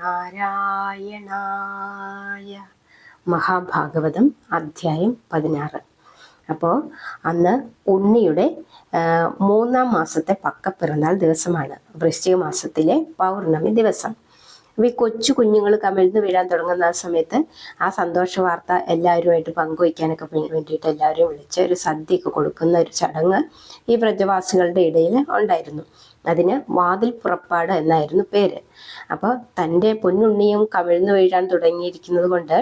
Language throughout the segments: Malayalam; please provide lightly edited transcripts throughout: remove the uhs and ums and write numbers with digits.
നാരായണായ. മഹാഭാഗവതം അധ്യായം 16. അപ്പോൾ അന്ന് ഉണ്ണിയുടെ 3-ാം മാസത്തെ പക്കപ്പിറന്നാൾ ദിവസമാണ്, വൃശ്ചിക മാസത്തിലെ പൗർണമി ദിവസം. ഈ കൊച്ചു കുഞ്ഞുങ്ങൾ കമിഴ്ന്ന് വീഴാൻ തുടങ്ങുന്ന ആ സമയത്ത് ആ സന്തോഷ വാർത്ത എല്ലാവരുമായിട്ട് പങ്കുവയ്ക്കാനൊക്കെ വേണ്ടിയിട്ട് എല്ലാവരും വിളിച്ച് ഒരു സദ്യയൊക്കെ കൊടുക്കുന്ന ഒരു ചടങ്ങ് ഈ വ്രജവാസികളുടെ ഇടയിൽ ഉണ്ടായിരുന്നു. അതിന് വാതിൽ പുറപ്പാട് എന്നായിരുന്നു പേര്. അപ്പോൾ തൻ്റെ പൊന്നുണ്ണിയും കമിഴ്ന്നു വീഴാൻ തുടങ്ങിയിരിക്കുന്നത് കൊണ്ട്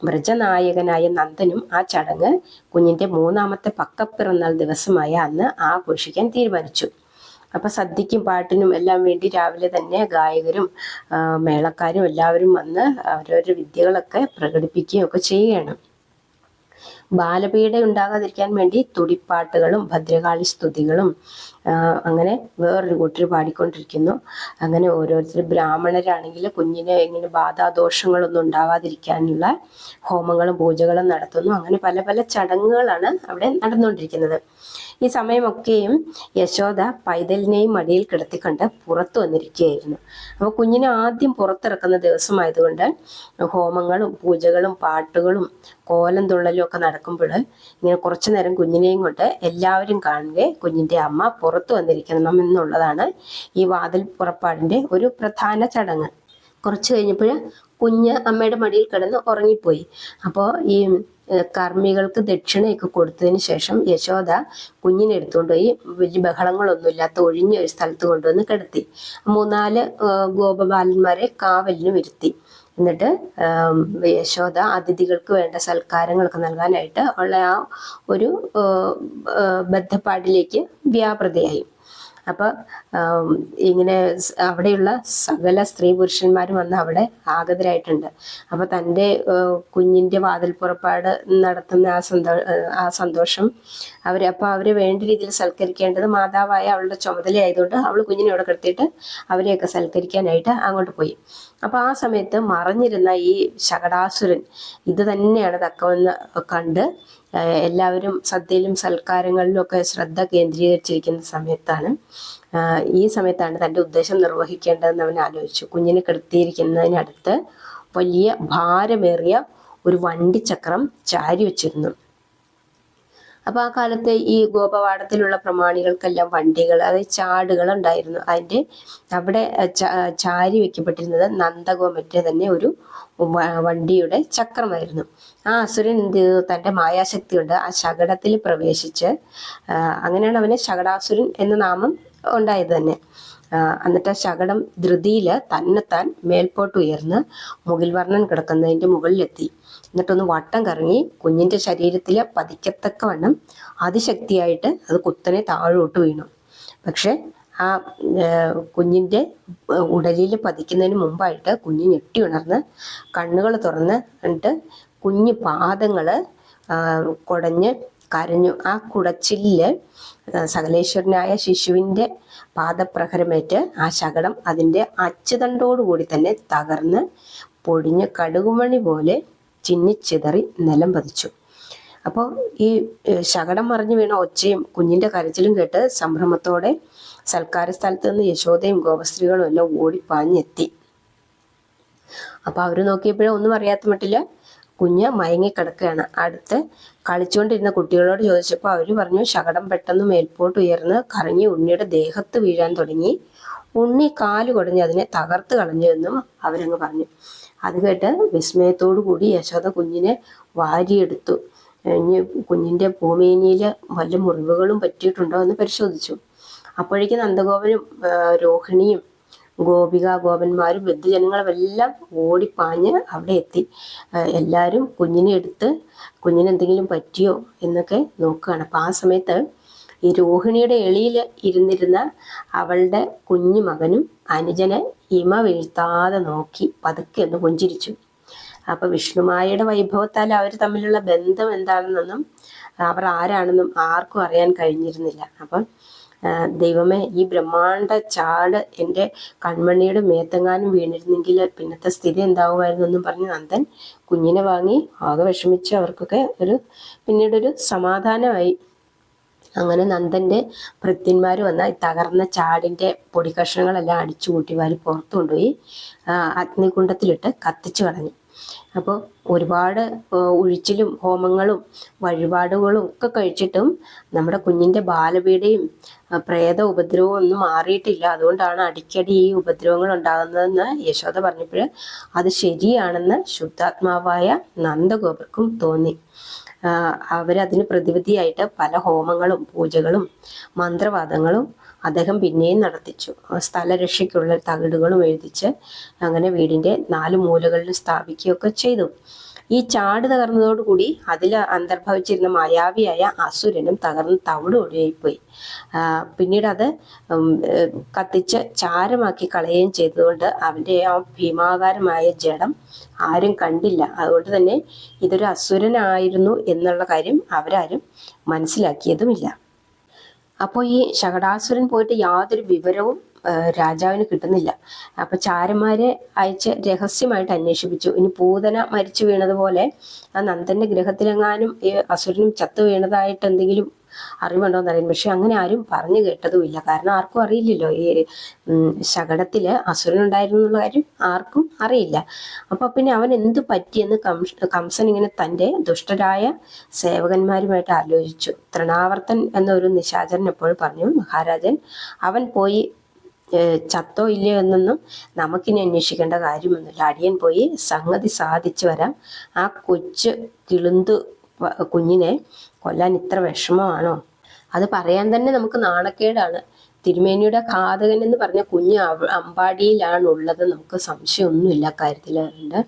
വ്രജനായകനായ നന്ദനും ആ ചടങ്ങ് കുഞ്ഞിൻ്റെ 3-ാമത്തെ പക്കപ്പിറന്നാൾ ദിവസമായ അന്ന് ആഘോഷിക്കാൻ തീരുമാനിച്ചു. അപ്പം സദ്യക്കും പാട്ടിനും എല്ലാം വേണ്ടി രാവിലെ തന്നെ ഗായകരും മേളക്കാരും എല്ലാവരും വന്ന് അവരവരുടെ വിദ്യകളൊക്കെ പ്രകടിപ്പിക്കുകയും ഒക്കെ ചെയ്യുകയാണ്. ബാലപീഡ ഉണ്ടാകാതിരിക്കാൻ വേണ്ടി തുടിപ്പാട്ടുകളും ഭദ്രകാളി സ്തുതികളും അങ്ങനെ വേറൊരു കൂട്ടർ പാടിക്കൊണ്ടിരിക്കുന്നു. അങ്ങനെ ഓരോരുത്തർ ബ്രാഹ്മണരാണെങ്കിൽ കുഞ്ഞിന് ഇങ്ങനെ ബാധാദോഷങ്ങളൊന്നും ഉണ്ടാവാതിരിക്കാനുള്ള ഹോമങ്ങളും പൂജകളും നടത്തുന്നു. അങ്ങനെ പല പല ചടങ്ങുകളാണ് അവിടെ നടന്നുകൊണ്ടിരിക്കുന്നത്. ഈ സമയമൊക്കെയും യശോദ പൈതലിനെയും മടിയിൽ കിടത്തിക്കൊണ്ട് പുറത്തു വന്നിരിക്കുകയായിരുന്നു. അപ്പോൾ കുഞ്ഞിനെ ആദ്യം പുറത്തിറക്കുന്ന ദിവസമായതുകൊണ്ട് ഹോമങ്ങളും പൂജകളും പാട്ടുകളും കോലം തുള്ളലും ഒക്കെ നടക്കുമ്പോൾ ഇങ്ങനെ കുറച്ചു നേരം കുഞ്ഞിനെയും കൊണ്ട് എല്ലാവരും കാണുക കുഞ്ഞിൻ്റെ അമ്മ പുറത്തു വന്നിരിക്കണം എന്നുള്ളതാണ് ഈ വാതിൽ പുറപ്പാടിൻ്റെ ഒരു പ്രധാന ചടങ്ങ്. കുറച്ച് കഴിഞ്ഞപ്പോൾ കുഞ്ഞ് അമ്മയുടെ മടിയിൽ കിടന്ന് ഉറങ്ങിപ്പോയി. അപ്പോൾ ഈ കർമ്മികൾക്ക് ദക്ഷിണയൊക്കെ കൊടുത്തതിന് ശേഷം യശോദ കുഞ്ഞിനെ എടുത്തുകൊണ്ട് പോയി വലിയ ബഹളങ്ങളൊന്നുമില്ലാത്ത ഒഴിഞ്ഞ ഒരു സ്ഥലത്ത് കൊണ്ടുവന്ന് കിടത്തി. 3-4 ഗോപബാലന്മാരെ കാവലിന് വരുത്തി. എന്നിട്ട് യശോദ അതിഥികൾക്ക് വേണ്ട സൽക്കാരങ്ങളൊക്കെ നൽകാനായിട്ട് ഉള്ള ആ ഒരു ബദ്ധപ്പാടിലേക്ക് വ്യാപൃതയായി. അപ്പോൾ ഇങ്ങനെ അവിടെയുള്ള സകല സ്ത്രീ പുരുഷന്മാരും വന്ന് അവിടെ ആഗതരായിട്ടുണ്ട്. അപ്പോൾ തൻ്റെ കുഞ്ഞിൻ്റെ വാതിൽ പുറപ്പാട് നടത്തുന്ന ആ സന്തോഷം അവരെ വേണ്ട രീതിയിൽ സൽക്കരിക്കേണ്ടത് മാതാവായ അവളുടെ ചുമതലയായതുകൊണ്ട് അവൾ കുഞ്ഞിനെ അവിടെ കിടത്തിയിട്ട് അവരെയൊക്കെ സൽക്കരിക്കാനായിട്ട് അങ്ങോട്ട് പോയി. അപ്പോൾ ആ സമയത്ത് മറഞ്ഞിരുന്ന ഈ ശകടാസുരൻ ഇത് തന്നെയാണ് തക്കമെന്ന് കണ്ട് എല്ലാവരും സദ്യയിലും സൽക്കാരങ്ങളിലും ഒക്കെ ശ്രദ്ധ കേന്ദ്രീകരിച്ചിരിക്കുന്ന ഈ സമയത്താണ് തൻ്റെ ഉദ്ദേശം നിർവഹിക്കേണ്ടതെന്ന് അവൻ ആലോചിച്ചു. കുഞ്ഞിനെ കിടത്തിയിരിക്കുന്നതിനടുത്ത് വലിയ ഭാരമേറിയ ഒരു വണ്ടിച്ചക്രം ചാരി വെച്ചിരുന്നു. അപ്പോൾ ആ കാലത്ത് ഈ ഗോപവാടത്തിലുള്ള പ്രമാണികൾക്കെല്ലാം വണ്ടികൾ, അതായത് ചാടുകൾ ഉണ്ടായിരുന്നു. അതിൻ്റെ അവിടെ ചാരി വെക്കപ്പെട്ടിരുന്നത് നന്ദഗോപന്റെ തന്നെ ഒരു വണ്ടിയുടെ ചക്രമായിരുന്നു. ആ അസുരൻ എന്ത് ചെയ്തു? തൻ്റെ മായാശക്തി കൊണ്ട് ആ ശകടത്തിൽ പ്രവേശിച്ച്, അങ്ങനെയാണ് അവന് ശകടാസുരൻ എന്ന നാമം ഉണ്ടായത് തന്നെ. എന്നിട്ട് ശകടം ധൃതിയിൽ തന്നെത്താൻ മേൽപോട്ട് ഉയർന്ന് മുകിൽവർണ്ണൻ കിടക്കുന്നതിൻ്റെ മുകളിലെത്തി. എന്നിട്ടൊന്ന് വട്ടം കറങ്ങി കുഞ്ഞിൻ്റെ ശരീരത്തിൽ പതിക്കത്തക്കവണ്ണം അതിശക്തിയായിട്ട് അത് കുത്തനെ താഴോട്ട് വീണു. പക്ഷെ ആ കുഞ്ഞിൻ്റെ ഉടലിൽ പതിക്കുന്നതിന് മുമ്പായിട്ട് കുഞ്ഞ് ഞെട്ടി ഉണർന്ന് കണ്ണുകൾ തുറന്ന് എന്നിട്ട് കുഞ്ഞു പാദങ്ങൾ കുടഞ്ഞ് കരഞ്ഞു. ആ കുടച്ചില് സകലേശ്വരനായ ശിശുവിൻ്റെ പാദപ്രഹരമേറ്റ് ആ ശകടം അതിൻ്റെ അച്ചുതണ്ടോടുകൂടി തന്നെ തകർന്ന് പൊടിഞ്ഞ് കടുകുമണി പോലെ ചിന്നിച്ചിതറി നിലം പതിച്ചു. അപ്പോൾ ഈ ശകടം മറിഞ്ഞു വീണ ഒച്ചയും കുഞ്ഞിൻ്റെ കരച്ചിലും കേട്ട് സംഭ്രമത്തോടെ സൽക്കാര സ്ഥലത്ത് നിന്ന് യശോദയും ഗോപസ്ത്രീകളും എല്ലാം ഓടിപ്പാഞ്ഞെത്തി. അപ്പോൾ അവർ നോക്കിയപ്പോഴും ഒന്നും അറിയാത്ത മട്ടില്ല കുഞ്ഞ് മയങ്ങിക്കിടക്കുകയാണ്. അടുത്ത് കളിച്ചുകൊണ്ടിരുന്ന കുട്ടികളോട് ചോദിച്ചപ്പോൾ അവർ പറഞ്ഞു, ശകടം പെട്ടെന്ന് മേൽപോട്ട് ഉയർന്ന് കറങ്ങി ഉണ്ണിയുടെ ദേഹത്ത് വീഴാൻ തുടങ്ങി. ഉണ്ണി കാല് കുടഞ്ഞ് അതിനെ തകർത്ത് കളഞ്ഞു എന്നും അവരങ്ങ് പറഞ്ഞു. അത് കേട്ട് വിസ്മയത്തോടു കൂടി യശോദ കുഞ്ഞിനെ വാരിയെടുത്തു. കുഞ്ഞിൻ്റെ ഭൂമേനിയിൽ വല്ല മുറിവുകളും പറ്റിയിട്ടുണ്ടോ എന്ന് പരിശോധിച്ചു. അപ്പോഴേക്ക് നന്ദഗോപനും രോഹിണിയും ഗോപികാഗോപന്മാരും ബന്ധുജനങ്ങളും എല്ലാം ഓടിപ്പാഞ്ഞ് അവിടെ എത്തി. എല്ലാവരും കുഞ്ഞിനെ എടുത്ത് കുഞ്ഞിനെന്തെങ്കിലും പറ്റിയോ എന്നൊക്കെ നോക്കുകയാണ്. അപ്പം ആ സമയത്ത് ഈ രോഹിണിയുടെ എളിയിൽ ഇരുന്നിരുന്ന അവളുടെ കുഞ്ഞു മകനും അനുജനെ ഇമ വീഴ്ത്താതെ നോക്കി പതുക്കെ ഒന്ന് പുഞ്ചിരിച്ചു. അപ്പം വിഷ്ണുമായയുടെ വൈഭവത്താൽ അവർ തമ്മിലുള്ള ബന്ധം എന്താണെന്നൊന്നും അവർ ആരാണെന്നും ആർക്കും അറിയാൻ കഴിഞ്ഞിരുന്നില്ല. അപ്പം ദൈവമേ, ഈ ബ്രഹ്മാണ്ട ചാട് എൻ്റെ കൺമണിയുടെ മേത്തെങ്ങാനും വീണിരുന്നെങ്കിൽ പിന്നത്തെ സ്ഥിതി എന്താവുമായിരുന്നു എന്നും പറഞ്ഞ് നന്ദൻ കുഞ്ഞിനെ വാങ്ങി ആകെ വിഷമിച്ച് അവർക്കൊക്കെ പിന്നീടൊരു സമാധാനമായി. അങ്ങനെ നന്ദന്റെ ഭൃത്യന്മാർ വന്ന തകർന്ന ചാടിന്റെ പൊടി കഷ്ണങ്ങളെല്ലാം അടിച്ചു കൂട്ടി വാരി പുറത്തു കൊണ്ടുപോയി അഗ്നികുണ്ഡത്തിലിട്ട് കത്തിച്ചു കളഞ്ഞു. അപ്പോൾ ഒരുപാട് ഉഴിച്ചിലും ഹോമങ്ങളും വഴിപാടുകളും ഒക്കെ കഴിച്ചിട്ടും നമ്മുടെ കുഞ്ഞിന്റെ ബാലപീഡയും പ്രേത ഉപദ്രവവും ഒന്നും മാറിയിട്ടില്ല. അതുകൊണ്ടാണ് അടിക്കടി ഈ ഉപദ്രവങ്ങൾ ഉണ്ടാകുന്നതെന്ന് യശോദ പറഞ്ഞപ്പോൾ അത് ശരിയാണെന്ന് ശുദ്ധാത്മാവായ നന്ദഗോപർക്കും തോന്നി. അവരതിന് പ്രതിവിധിയായിട്ട് പല ഹോമങ്ങളും പൂജകളും മന്ത്രവാദങ്ങളും അദ്ദേഹം പിന്നെയും നടത്തിച്ചു. സ്ഥലരക്ഷയ്ക്കുള്ള തകിടുകളും എഴുതിച്ച് അങ്ങനെ വീടിന്റെ 4 മൂലകളിലും സ്ഥാപിക്കുകയൊക്കെ ചെയ്തു. ഈ ചാട് തകർന്നതോടുകൂടി അതിൽ അന്തർഭവിച്ചിരുന്ന മായാവിയായ അസുരനും തകർന്ന് തവിടൊഴിയായിപ്പോയി. പിന്നീട് അത് കത്തിച്ച് ചാരമാക്കി കളയുകയും ചെയ്തതുകൊണ്ട് അവന്റെ ആ ഭീമാകാരമായ ജഡം ആരും കണ്ടില്ല. അതുകൊണ്ട് തന്നെ ഇതൊരു അസുരനായിരുന്നു എന്നുള്ള കാര്യം അവരാരും മനസ്സിലാക്കിയതുമില്ല. അപ്പോൾ ഈ ശകടാസുരൻ പോയിട്ട് യാതൊരു വിവരവും രാജാവിന് കിട്ടുന്നില്ല. അപ്പൊ ചാരന്മാരെ അയച്ച് രഹസ്യമായിട്ട് അന്വേഷിപ്പിച്ചു. ഇനി പൂതന മരിച്ചു വീണതുപോലെ ആ നന്ദന്റെ ഗ്രഹത്തിലെങ്ങാനും ഈ അസുരനും ചത്തു വീണതായിട്ട് എന്തെങ്കിലും അറിവുണ്ടോന്ന് അറിയാം. പക്ഷെ അങ്ങനെ ആരും പറഞ്ഞു കേട്ടതുമില്ല. കാരണം ആർക്കും അറിയില്ലല്ലോ ഈ ശകടത്തില് അസുരനുണ്ടായിരുന്നു എന്നുള്ള കാര്യം ആർക്കും അറിയില്ല. അപ്പൊ പിന്നെ അവൻ എന്ത് പറ്റിയെന്ന് കംസൻ ഇങ്ങനെ തന്റെ ദുഷ്ടരായ സേവകന്മാരുമായിട്ട് ആലോചിച്ചു. തൃണാവർത്തൻ എന്ന ഒരു നിശാചരൻ എപ്പോഴും പറഞ്ഞു, മഹാരാജൻ അവൻ പോയി ചത്തോ ഇല്ലയോ എന്നൊന്നും നമുക്കിനി അന്വേഷിക്കേണ്ട കാര്യമൊന്നുമില്ല. അടിയൻ പോയി സംഗതി സാധിച്ചു വരാം. ആ കൊച്ചു കിളുന്തു കുഞ്ഞിനെ കൊല്ലാൻ ഇത്ര വിഷമമാണോ? അത് പറയാൻ തന്നെ നമുക്ക് നാണക്കേടാണ്. തിരുമേനിയുടെ ഘാതകൻ എന്ന് പറഞ്ഞ കുഞ്ഞ് അമ്പാടിയിലാണ് ഉള്ളത്. നമുക്ക് സംശയമൊന്നുമില്ല കാര്യത്തിലുണ്ട്.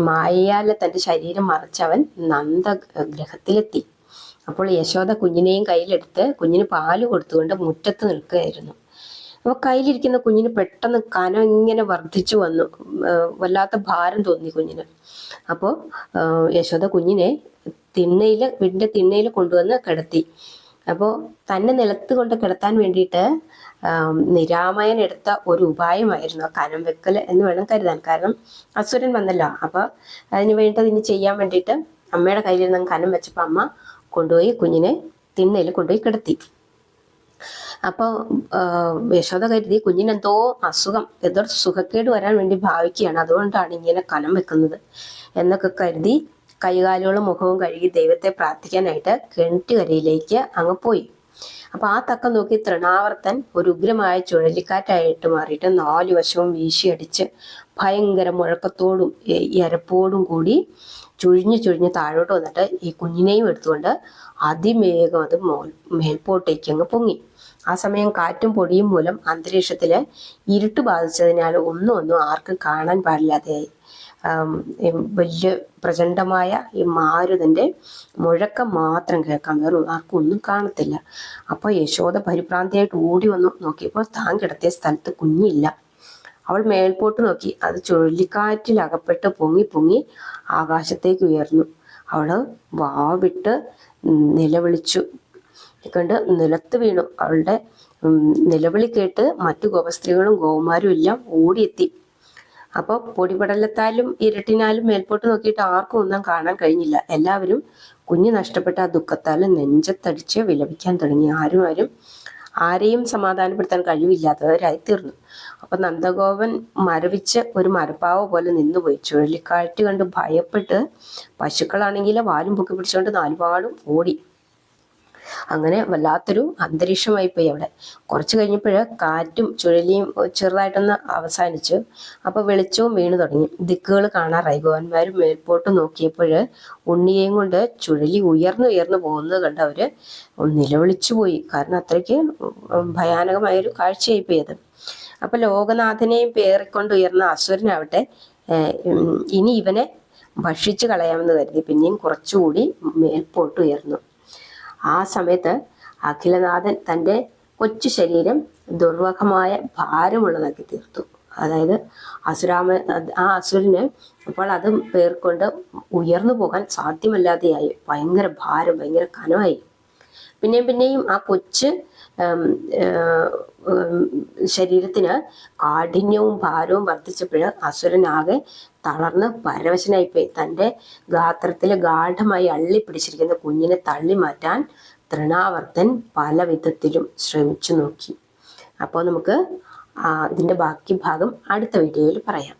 മായയാലെ തന്റെ ശരീരം മറച്ചവൻ നന്ദഗ്രഹത്തിലെത്തി. അപ്പോൾ യശോദ കുഞ്ഞിനെയും കയ്യിലെടുത്ത് കുഞ്ഞിന് പാല് കൊടുത്തുകൊണ്ട് മുറ്റത്ത് നിൽക്കുകയായിരുന്നു. അപ്പോൾ കയ്യിലിരിക്കുന്ന കുഞ്ഞിന് പെട്ടെന്ന് കനം ഇങ്ങനെ വർദ്ധിച്ചു വന്നു. വല്ലാത്ത ഭാരം തോന്നി കുഞ്ഞിന്. അപ്പോൾ യശോദ കുഞ്ഞിനെ വീടിന്റെ തിണ്ണയിൽ കൊണ്ടുവന്ന് കിടത്തി. അപ്പോൾ തന്നെ നിലത്ത് കൊണ്ട് കിടത്താൻ വേണ്ടിയിട്ട് നിരാമയൻ എടുത്ത ഒരു ഉപായമായിരുന്നു കനം വെക്കൽ എന്ന് വേണം കരുതാൻ. കാരണം അസുരൻ വന്നല്ലോ. അപ്പൊ അതിന് വേണ്ടത് ഇനി ചെയ്യാൻ വേണ്ടിയിട്ട് അമ്മയുടെ കയ്യിലിരുന്ന് കനം വെച്ചപ്പോൾ അമ്മ കൊണ്ടുപോയി കുഞ്ഞിനെ തിണ്ണയിൽ കൊണ്ടുപോയി കിടത്തി. അപ്പോൾ യശോദ കരുതി കുഞ്ഞിനെന്തോ അസുഖം, എന്തോ സുഖക്കേട് വരാൻ വേണ്ടി ഭാവിക്കുകയാണ്, അതുകൊണ്ടാണ് ഇങ്ങനെ കനം വെക്കുന്നത് എന്നൊക്കെ കരുതി കൈകാലുകളും മുഖവും കഴുകി ദൈവത്തെ പ്രാർത്ഥിക്കാനായിട്ട് കിണറ്റുകരയിലേക്ക് അങ്ങ് പോയി. അപ്പൊ ആ തക്കം നോക്കി തൃണാവർത്തൻ ഒരു ഉഗ്രമായ ചുഴലിക്കാറ്റായിട്ട് മാറിയിട്ട് 4 വശവും വീശിയടിച്ച് ഭയങ്കര മുഴക്കത്തോടും എരപ്പോടും കൂടി ചുഴിഞ്ഞ് താഴോട്ട് വന്നിട്ട് ഈ കുഞ്ഞിനെയും എടുത്തുകൊണ്ട് അതിവേഗം അത് മേൽപോട്ടേക്ക് അങ്ങ് പൊങ്ങി. ആ സമയം കാറ്റും പൊടിയും മൂലം അന്തരീക്ഷത്തില് ഇരുട്ട് ബാധിച്ചതിനാൽ ഒന്നും ആർക്കും കാണാൻ പാടില്ലാതെയായി. വലിയ പ്രചണ്ഡമായ ഈ മാരുതന്റെ മുഴക്കം മാത്രം കേൾക്കാം, വേറെ ആർക്കും ഒന്നും കാണത്തില്ല. അപ്പൊ യശോദ പരിഭ്രാന്തിയായിട്ട് ഓടി വന്നു നോക്കിയപ്പോൾ താൻ കിടത്തിയ സ്ഥലത്ത് കുഞ്ഞില്ല. അവൾ മേൽപോട്ട് നോക്കി. അത് ചുഴലിക്കാറ്റിൽ അകപ്പെട്ട് പൊങ്ങി ആകാശത്തേക്ക് ഉയർന്നു. അവള് വാവിട്ട് നിലവിളിച്ചു കണ്ട് നിലത്ത് വീണു. അവളുടെ നിലവിളി കേട്ട് മറ്റു ഗോപസ്ത്രീകളും ഗോമാരും എല്ലാം ഓടിയെത്തി. അപ്പൊ പൊടിപടലത്താലും ഇരട്ടിനാലും മേൽപോട്ട് നോക്കിയിട്ട് ആർക്കും ഒന്നും കാണാൻ കഴിഞ്ഞില്ല. എല്ലാവരും കുഞ്ഞ് നഷ്ടപ്പെട്ട ആ ദുഃഖത്താൽ നെഞ്ചത്തടിച്ച് വിലപിക്കാൻ തുടങ്ങി. ആരെയും സമാധാനപ്പെടുത്താൻ കഴിവില്ലാത്തവരായി തീർന്നു. അപ്പൊ നന്ദഗോപൻ മരവിച്ച് ഒരു മരപ്പാവ പോലെ നിന്നുപോയി. ചുഴലിക്കാറ്റ് കണ്ട് ഭയപ്പെട്ട് പശുക്കളാണെങ്കിൽ വാലും പൊക്കി പിടിച്ചുകൊണ്ട് 4 പാടും ഓടി. അങ്ങനെ വല്ലാത്തൊരു അന്തരീക്ഷമായി പോയി അവിടെ. കുറച്ച് കഴിഞ്ഞപ്പോഴ് കാറ്റും ചുഴലിയും ചെറുതായിട്ടൊന്ന് അവസാനിച്ചു. അപ്പൊ വെളിച്ചവും വീണു തുടങ്ങി. ദിക്കുകൾ കാണാറായി. ഗോവന്മാരും മേൽപോട്ട് നോക്കിയപ്പോഴ് ഉണ്ണിയെയും കൊണ്ട് ചുഴലി ഉയർന്നു പോകുന്നത് കണ്ട് അവര് നിലവിളിച്ചു പോയി. കാരണം അത്രയ്ക്ക് ഭയാനകമായൊരു കാഴ്ചയായി പോയത്. അപ്പൊ ലോകനാഥനെയും പേറിക്കൊണ്ട് ഉയർന്ന അസുരനാവട്ടെ ഇനി ഇവനെ ഭക്ഷിച്ചു കളയാമെന്ന് കരുതി പിന്നെയും കുറച്ചുകൂടി മേൽപോട്ട് ഉയർന്നു. ആ സമയത്ത് അഖിലനാഥൻ തൻ്റെ കൊച്ചു ശരീരം ദുർവഹമായ ഭാരമുള്ളതാക്കി തീർത്തു. അതായത് ആ അസുരന് അപ്പോൾ അത് പേർക്കൊണ്ട് ഉയർന്നു പോകാൻ സാധ്യമല്ലാതെയായി. ഭയങ്കര ഭാരം, ഭയങ്കര കനമായി. പിന്നെയും ആ കൊച്ച് ശരീരത്തിന് കാഠിന്യവും ഭാരവും വർദ്ധിച്ചപ്പോൾ അസുരനാകെ തളർന്ന് പരവശനായിപ്പോയി. തൻ്റെ ഗാത്രത്തിൽ ഗാഠമായി അള്ളിപ്പിടിച്ചിരിക്കുന്ന കുഞ്ഞിനെ തള്ളി മാറ്റാൻ തൃണാവർത്തൻ പല വിധത്തിലും ശ്രമിച്ചു നോക്കി. അപ്പോൾ നമുക്ക് ഇതിൻ്റെ ബാക്കി ഭാഗം അടുത്ത വീഡിയോയിൽ പറയാം.